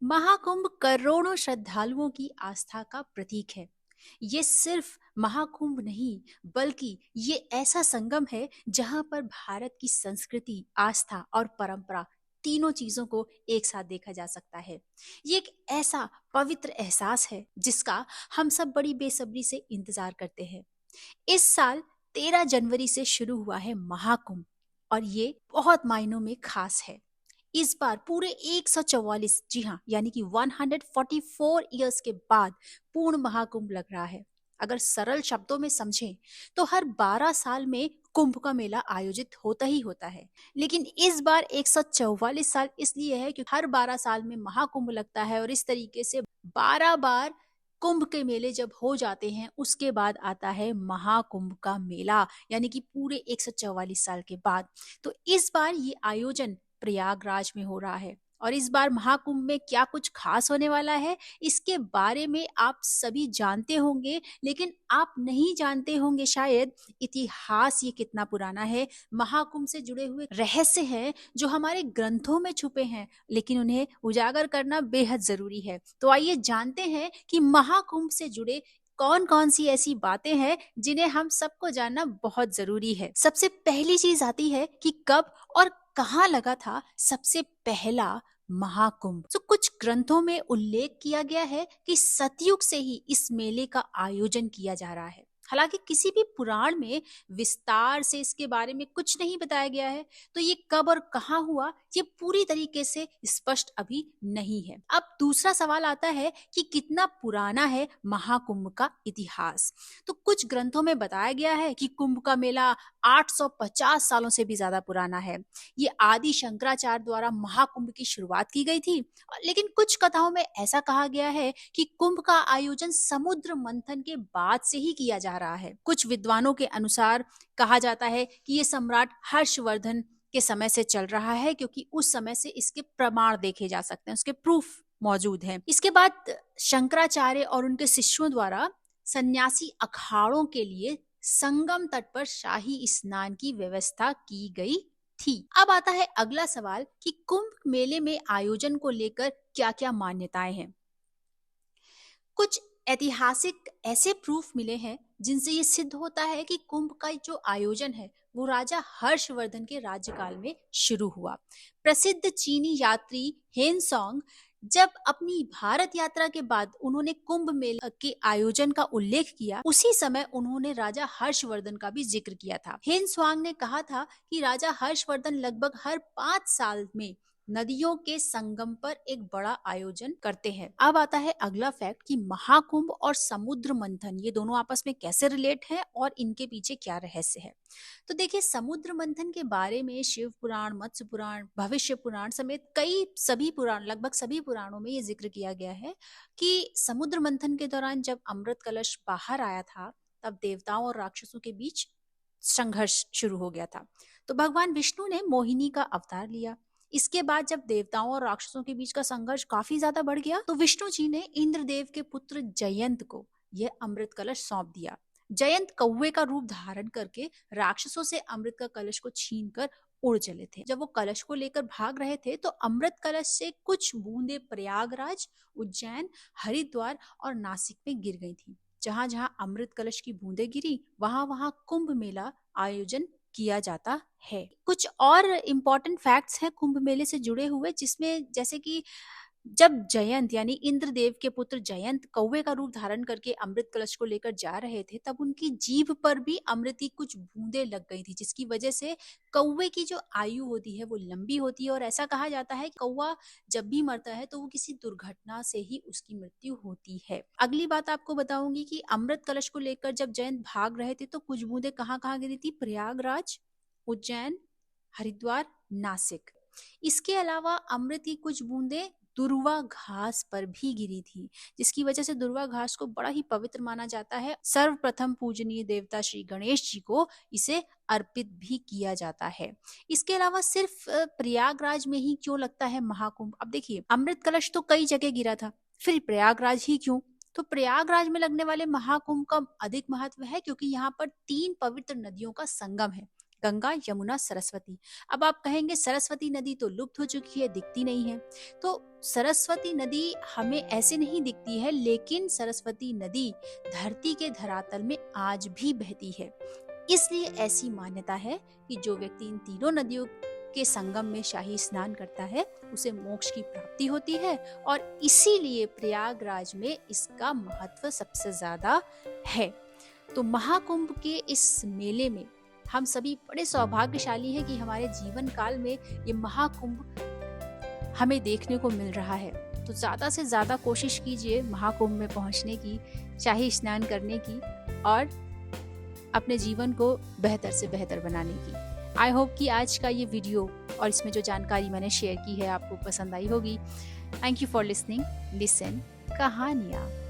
महाकुंभ करोड़ों श्रद्धालुओं की आस्था का प्रतीक है। ये सिर्फ महाकुंभ नहीं, बल्कि ये ऐसा संगम है जहां पर भारत की संस्कृति, आस्था और परंपरा तीनों चीजों को एक साथ देखा जा सकता है। ये एक ऐसा पवित्र एहसास है जिसका हम सब बड़ी बेसब्री से इंतजार करते हैं। इस साल 13 जनवरी से शुरू हुआ है महाकुंभ और ये बहुत मायनों में खास है। इस बार पूरे 144, जी हाँ, यानी कि 144 इयर्स के बाद पूर्ण महाकुंभ लग रहा है। अगर सरल शब्दों में समझें तो हर 12 साल में कुंभ का मेला आयोजित होता ही होता है, लेकिन इस बार 144 साल इसलिए है क्योंकि हर 12 साल में महाकुंभ लगता है और इस तरीके से 12 बार कुंभ के मेले जब हो जाते हैं उसके बाद आता है महाकुंभ का मेला, यानी कि पूरे 144 साल के बाद। तो इस बार ये आयोजन प्रयागराज में हो रहा है और इस बार महाकुंभ में क्या कुछ खास होने वाला है इसके बारे में आप सभी जानते होंगे, लेकिन आप नहीं जानते होंगे शायद इतिहास ये कितना पुराना है। महाकुंभ से जुड़े हुए रहस्य हैं जो हमारे ग्रंथों में छुपे हैं, लेकिन उन्हें उजागर करना बेहद जरूरी है। तो आइए जानते हैं कि महाकुंभ से जुड़े कौन कौन सी ऐसी बातें हैं जिन्हें हम सबको जानना बहुत जरूरी है। सबसे पहली चीज आती है कि कब और कहाँ लगा था सबसे पहला महाकुंभ। तो कुछ ग्रंथों में उल्लेख किया गया है कि सतयुग से ही इस मेले का आयोजन किया जा रहा है। हालांकि किसी भी पुराण में विस्तार से इसके बारे में कुछ नहीं बताया गया है, तो ये कब और कहाँ हुआ ये पूरी तरीके से स्पष्ट अभी नहीं है। अब दूसरा सवाल आता है कि कितना पुराना है महाकुंभ का इतिहास। तो कुछ ग्रंथों में बताया गया है कि कुंभ का मेला 850 सालों से भी ज्यादा पुराना है। ये आदि शंकराचार्य द्वारा महाकुंभ की शुरुआत की गई थी, लेकिन कुछ कथाओं में ऐसा कहा गया है कि कुंभ का आयोजन समुद्र मंथन के बाद से ही किया जा रहा है। कुछ विद्वानों के अनुसार कहा जाता है कि ये सम्राट हर्षवर्धन के समय से चल रहा है, क्योंकि उस समय से इसके प्रमाण देखे जा सकते हैं, उसके प्रूफ मौजूद हैं। इसके बाद शंकराचार्य और उनके शिष्यों द्वारा सन्यासी अखाड़ों के लिए संगम तट पर शाही स्नान की व्यवस्था की गई थी। अब आता है अगला सवाल कि कुंभ मेले में आयोजन को लेकर क्या क्या मान्यताएं हैं। कुछ ऐतिहासिक ऐसे प्रूफ मिले हैं जिनसे ये सिद्ध होता है कि कुंभ का जो आयोजन है वो राजा हर्षवर्धन के राज्यकाल में शुरू हुआ। प्रसिद्ध चीनी यात्री हेनसोंग जब अपनी भारत यात्रा के बाद उन्होंने कुंभ मेला के आयोजन का उल्लेख किया, उसी समय उन्होंने राजा हर्षवर्धन का भी जिक्र किया था। हेनसोंग ने कहा था कि राजा हर्षवर्धन लगभग हर 5 साल में नदियों के संगम पर एक बड़ा आयोजन करते हैं। अब आता है अगला फैक्ट कि महाकुंभ और समुद्र मंथन ये दोनों आपस में कैसे रिलेट है और इनके पीछे क्या रहस्य है। तो देखिए, समुद्र मंथन के बारे में शिव पुराण, मत्स्य पुराण, भविष्य पुराण समेत कई सभी पुराण, लगभग सभी पुराणों में ये जिक्र किया गया है कि समुद्र मंथन के दौरान जब अमृत कलश बाहर आया था तब देवताओं और राक्षसों के बीच संघर्ष शुरू हो गया था। तो भगवान विष्णु ने मोहिनी का अवतार लिया। इसके बाद जब देवताओं और राक्षसों के बीच का संघर्ष काफी ज्यादा बढ़ गया तो विष्णु जी ने इंद्रदेव के पुत्र जयंत को यह अमृत कलश सौंप दिया। जयंत कौवे का रूप धारण करके राक्षसों से अमृत का कलश को छीनकर उड़ चले थे। जब वो कलश को लेकर भाग रहे थे तो अमृत कलश से कुछ बूंदे प्रयागराज, उज्जैन, हरिद्वार और नासिक में गिर गई थी। जहां जहां अमृत कलश की बूंदें गिरी वहां वहां कुंभ मेला आयोजन किया जाता है। कुछ और इम्पोर्टेंट फैक्ट्स हैं कुंभ मेले से जुड़े हुए, जिसमें जैसे कि जब जयंत यानी इंद्रदेव के पुत्र जयंत कौवे का रूप धारण करके अमृत कलश को लेकर जा रहे थे तब उनकी जीभ पर भी अमृत की कुछ बूंदें लग गई थी, जिसकी वजह से कौवे की जो आयु होती है वो लंबी होती है और ऐसा कहा जाता है कौवा जब भी मरता है तो वो किसी दुर्घटना से ही उसकी मृत्यु होती है। अगली बात आपको बताऊंगी कि अमृत कलश को लेकर जब जयंत भाग रहे थे तो कुछ बूंदें कहाँ कहाँ गिरी थी, प्रयागराज, उज्जैन, हरिद्वार, नासिक। इसके अलावा अमृत की कुछ बूंदें दुर्वा घास पर भी गिरी थी, जिसकी वजह से दुर्वा घास को बड़ा ही पवित्र माना जाता है। सर्वप्रथम पूजनीय देवता श्री गणेश जी को इसे अर्पित भी किया जाता है। इसके अलावा सिर्फ प्रयागराज में ही क्यों लगता है महाकुंभ? अब देखिए, अमृत कलश तो कई जगह गिरा था, फिर प्रयागराज ही क्यों? तो प्रयागराज में लगने वाले महाकुंभ का अधिक महत्व है क्योंकि यहाँ पर 3 पवित्र नदियों का संगम है, गंगा, यमुना, सरस्वती। अब आप कहेंगे सरस्वती नदी तो लुप्त हो चुकी है, दिखती नहीं है। तो सरस्वती नदी हमें ऐसे नहीं दिखती है, लेकिन सरस्वती नदी धरती के धरातल में आज भी बहती है। इसलिए ऐसी मान्यता है कि जो व्यक्ति इन तीनों नदियों के संगम में शाही स्नान करता है उसे मोक्ष की प्राप्ति होती है, और इसीलिए प्रयागराज में इसका महत्व सबसे ज्यादा है। तो महाकुंभ के इस मेले में हम सभी बड़े सौभाग्यशाली हैं कि हमारे जीवन काल में ये महाकुंभ हमें देखने को मिल रहा है। तो ज्यादा से ज्यादा कोशिश कीजिए महाकुंभ में पहुंचने की, शाही स्नान करने की और अपने जीवन को बेहतर से बेहतर बनाने की। आई होप कि आज का ये वीडियो और इसमें जो जानकारी मैंने शेयर की है आपको पसंद आई होगी। Thank you for listening. Listen कहानियाँ।